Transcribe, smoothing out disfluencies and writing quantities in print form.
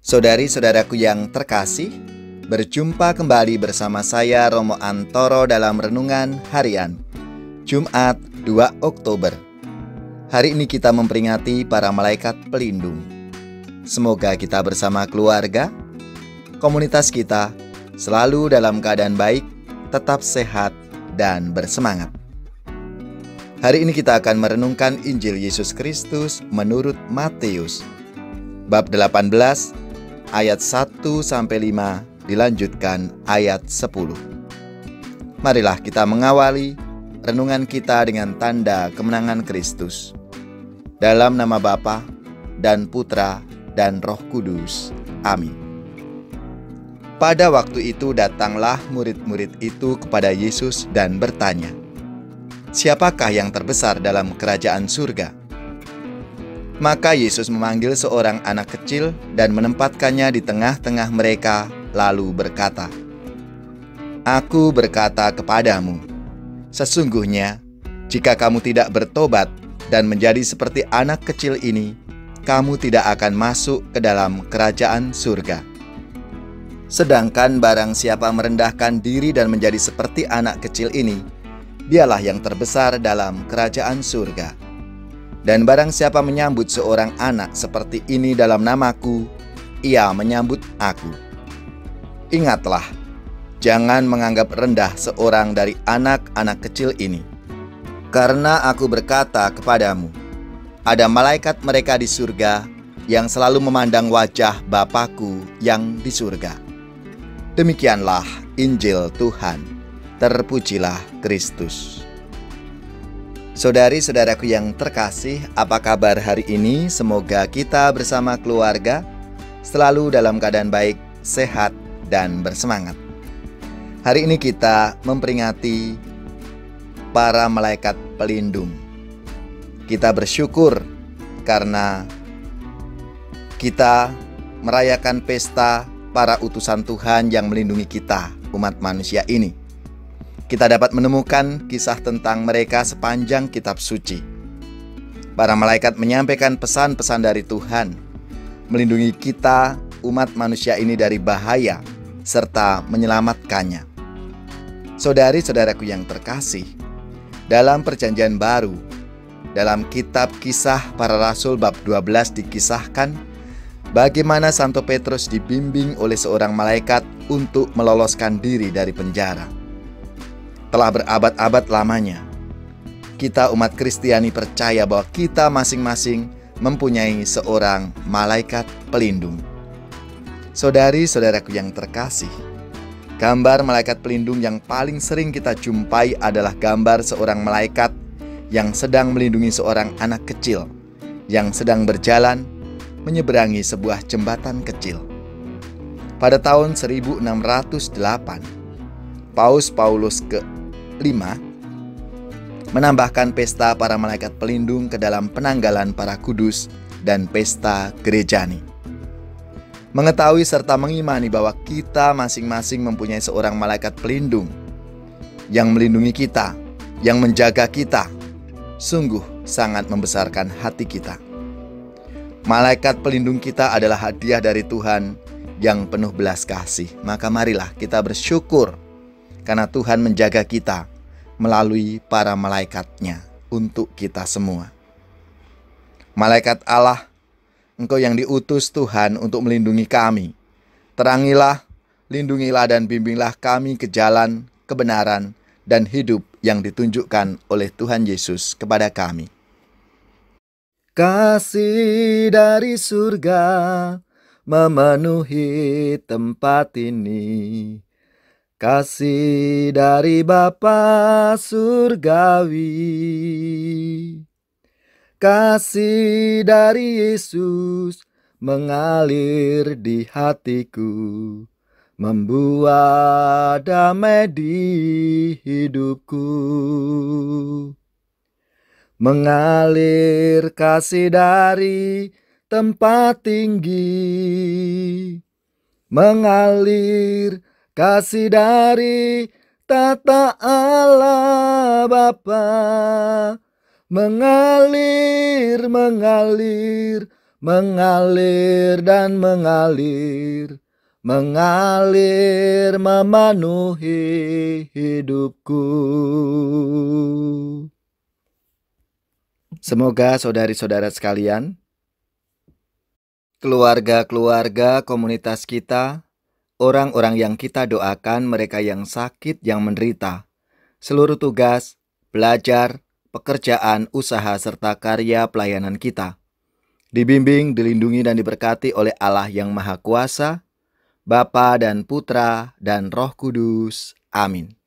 Saudari-saudaraku yang terkasih, berjumpa kembali bersama saya Romo Antoro dalam Renungan Harian Jumat 2 Oktober. Hari ini kita memperingati para malaikat pelindung. Semoga kita bersama keluarga, komunitas kita selalu dalam keadaan baik, tetap sehat, dan bersemangat. Hari ini kita akan merenungkan Injil Yesus Kristus menurut Matius bab 18 ayat 1-5 dilanjutkan ayat 10. Marilah kita mengawali renungan kita dengan tanda kemenangan Kristus. Dalam nama Bapa dan Putra dan Roh Kudus. Amin. Pada waktu itu datanglah murid-murid itu kepada Yesus dan bertanya, "Siapakah yang terbesar dalam kerajaan surga?" Maka Yesus memanggil seorang anak kecil dan menempatkannya di tengah-tengah mereka, lalu berkata, "Aku berkata kepadamu, sesungguhnya jika kamu tidak bertobat dan menjadi seperti anak kecil ini, kamu tidak akan masuk ke dalam kerajaan surga. Sedangkan barang siapa merendahkan diri dan menjadi seperti anak kecil ini, dialah yang terbesar dalam kerajaan surga. Dan barang siapa menyambut seorang anak seperti ini dalam namaku, ia menyambut aku. Ingatlah, jangan menganggap rendah seorang dari anak-anak kecil ini. Karena aku berkata kepadamu, ada malaikat mereka di surga yang selalu memandang wajah Bapa-Ku yang di surga." Demikianlah Injil Tuhan. Terpujilah Kristus. Saudari-saudaraku yang terkasih, apa kabar hari ini? Semoga kita bersama keluarga selalu dalam keadaan baik, sehat, dan bersemangat. Hari ini kita memperingati para malaikat pelindung. Kita bersyukur karena kita merayakan pesta para utusan Tuhan yang melindungi kita, umat manusia ini. Kita dapat menemukan kisah tentang mereka sepanjang kitab suci. Para malaikat menyampaikan pesan-pesan dari Tuhan, melindungi kita, umat manusia ini dari bahaya, serta menyelamatkannya. Saudari-saudaraku yang terkasih, dalam Perjanjian Baru, dalam kitab Kisah Para Rasul bab 12 dikisahkan bagaimana Santo Petrus dibimbing oleh seorang malaikat untuk meloloskan diri dari penjara. Telah berabad-abad lamanya, kita umat Kristiani percaya bahwa kita masing-masing mempunyai seorang malaikat pelindung. Saudari-saudaraku yang terkasih, gambar malaikat pelindung yang paling sering kita jumpai adalah gambar seorang malaikat yang sedang melindungi seorang anak kecil yang sedang berjalan menyeberangi sebuah jembatan kecil. Pada tahun 1608, Paus Paulus ke-5 menambahkan pesta para malaikat pelindung ke dalam penanggalan para kudus dan pesta gerejani. Mengetahui serta mengimani bahwa kita masing-masing mempunyai seorang malaikat pelindung yang melindungi kita, yang menjaga kita, sungguh sangat membesarkan hati kita. Malaikat pelindung kita adalah hadiah dari Tuhan yang penuh belas kasih. Maka marilah kita bersyukur karena Tuhan menjaga kita melalui para malaikatnya untuk kita semua. Malaikat Allah, Engkau yang diutus Tuhan untuk melindungi kami. Terangilah, lindungilah dan bimbinglah kami ke jalan, kebenaran, dan hidup yang ditunjukkan oleh Tuhan Yesus kepada kami. Kasih dari surga memenuhi tempat ini. Kasih dari Bapa surgawi. Kasih dari Yesus mengalir di hatiku, membuat damai di hidupku. Mengalir kasih dari tempat tinggi, mengalir kasih dari tata Allah Bapa, mengalir mengalir dan mengalir, mengalir memenuhi hidupku. Semoga saudari-saudara sekalian, keluarga-keluarga komunitas kita, orang-orang yang kita doakan, mereka yang sakit, yang menderita, seluruh tugas, belajar, pekerjaan, usaha, serta karya pelayanan kita dibimbing, dilindungi, dan diberkati oleh Allah yang Maha Kuasa, Bapa dan Putra dan Roh Kudus. Amin.